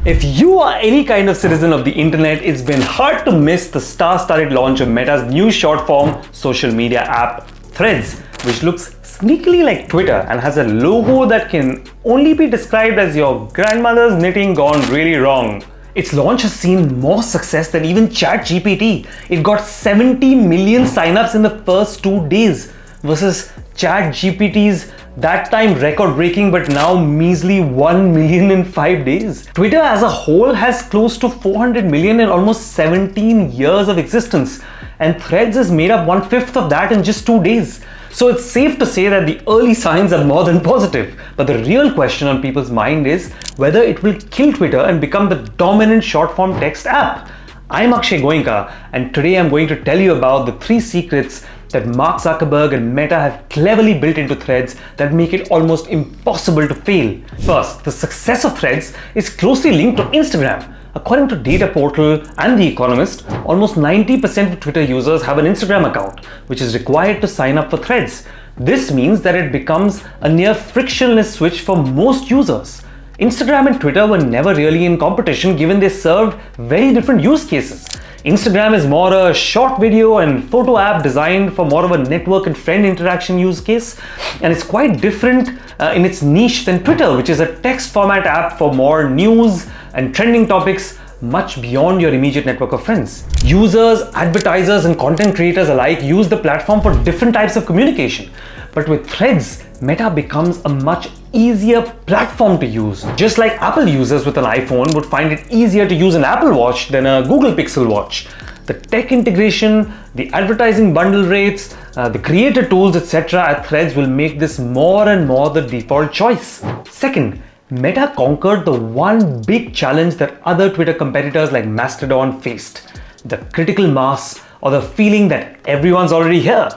If you are any kind of citizen of the internet, it's been hard to miss the star-studded launch of Meta's new short-form social media app, Threads, which looks sneakily like Twitter and has a logo that can only be described as your grandmother's knitting gone really wrong. Its launch has seen more success than even ChatGPT. It got 70 million signups in the first 2 days versus ChatGPT's that time record-breaking but now measly 1 million in 5 days. Twitter as a whole has close to 400 million in almost 17 years of existence, and Threads has made up 1/5 of that in just 2 days. So it's safe to say that the early signs are more than positive. But the real question on people's mind is whether it will kill Twitter and become the dominant short-form text app. I'm Akshay Goenka, and today I'm going to tell you about the 3 secrets that Mark Zuckerberg and Meta have cleverly built into Threads that make it almost impossible to fail. First, the success of Threads is closely linked to Instagram. According to Data Portal and The Economist, almost 90% of Twitter users have an Instagram account, which is required to sign up for Threads. This means that it becomes a near frictionless switch for most users. Instagram and Twitter were never really in competition given they served very different use cases. Instagram is more a short video and photo app designed for more of a network and friend interaction use case, and it's quite different in its niche than Twitter, which is a text format app for more news and trending topics much beyond your immediate network of friends. Users, advertisers, and content creators alike use the platform for different types of communication. But with Threads, Meta becomes a much easier platform to use. Just like Apple users with an iPhone would find it easier to use an Apple Watch than a Google Pixel Watch. The tech integration, the advertising bundle rates, the creator tools, etc. at Threads will make this more and more the default choice. Second, Meta conquered the one big challenge that other Twitter competitors like Mastodon faced: the critical mass, or the feeling that everyone's already here.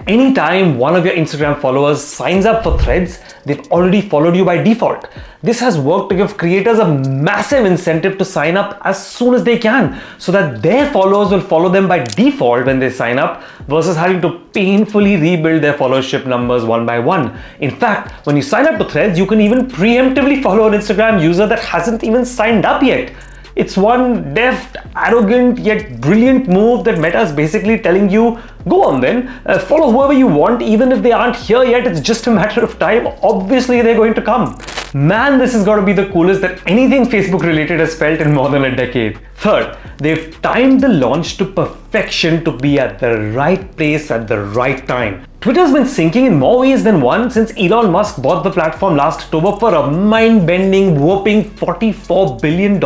Anytime one of your Instagram followers signs up for Threads, they've already followed you by default. This has worked to give creators a massive incentive to sign up as soon as they can, so that their followers will follow them by default when they sign up versus having to painfully rebuild their followership numbers one by one. In fact, when you sign up to Threads, you can even preemptively follow an Instagram user that hasn't even signed up yet. It's one deft, arrogant, yet brilliant move that Meta is basically telling you, go on then, follow whoever you want, even if they aren't here yet, it's just a matter of time. Obviously they're going to come. Man, this has got to be the coolest that anything Facebook related has felt in more than a decade. Third, they've timed the launch to perfection to be at the right place at the right time. Twitter's been sinking in more ways than one since Elon Musk bought the platform last October for a mind-bending, whopping $44 billion.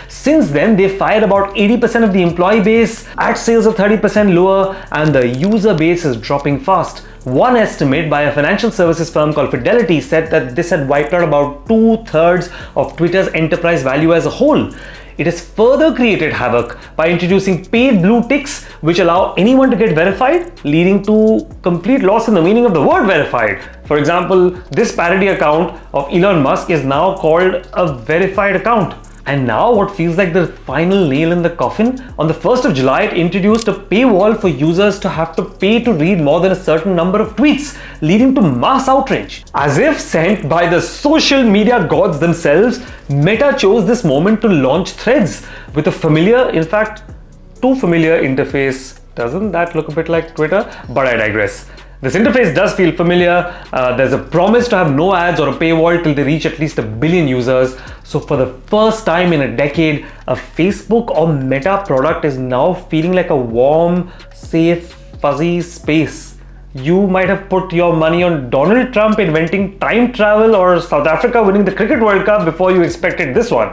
Since then, they've fired about 80% of the employee base, ad sales are 30% lower, and the user base is dropping fast. One estimate by a financial services firm called Fidelity said that this had wiped out about 2/3 of Twitter's enterprise value as a whole. It has further created havoc by introducing paid blue ticks which allow anyone to get verified, leading to complete loss in the meaning of the word verified. For example, this parody account of Elon Musk is now called a verified account. And now what feels like the final nail in the coffin, on the 1st of July it introduced a paywall for users to have to pay to read more than a certain number of tweets, leading to mass outrage. As if sent by the social media gods themselves, Meta chose this moment to launch Threads with a familiar, in fact, too familiar interface. Doesn't that look a bit like Twitter? But I digress. This interface does feel familiar. There's a promise to have no ads or a paywall till they reach at least 1 billion users. So for the first time in a decade, a Facebook or Meta product is now feeling like a warm, safe, fuzzy space. You might have put your money on Donald Trump inventing time travel or South Africa winning the Cricket World Cup before you expected this one.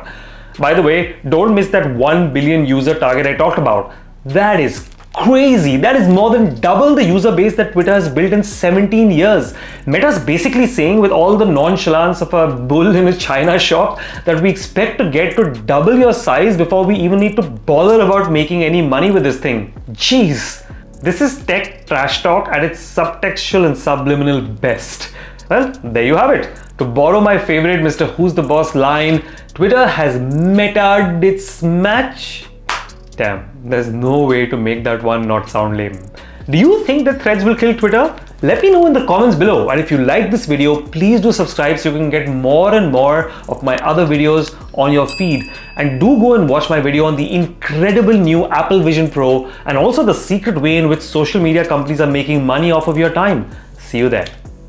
By the way, don't miss that 1 billion user target I talked about. That is crazy. That is more than double the user base that Twitter has built in 17 years. Meta's basically saying with all the nonchalance of a bull in a china shop that we expect to get to double your size before we even need to bother about making any money with this thing. Jeez, this is tech trash talk at its subtextual and subliminal best. Well, there you have it. To borrow my favorite Mr. Who's the Boss line, Twitter has meta'd its match. Damn, there's no way to make that one not sound lame. Do you think that Threads will kill Twitter? Let me know in the comments below, and if you like this video, please do subscribe so you can get more and more of my other videos on your feed. And do go and watch my video on the incredible new Apple Vision Pro and also the secret way in which social media companies are making money off of your time. See you there.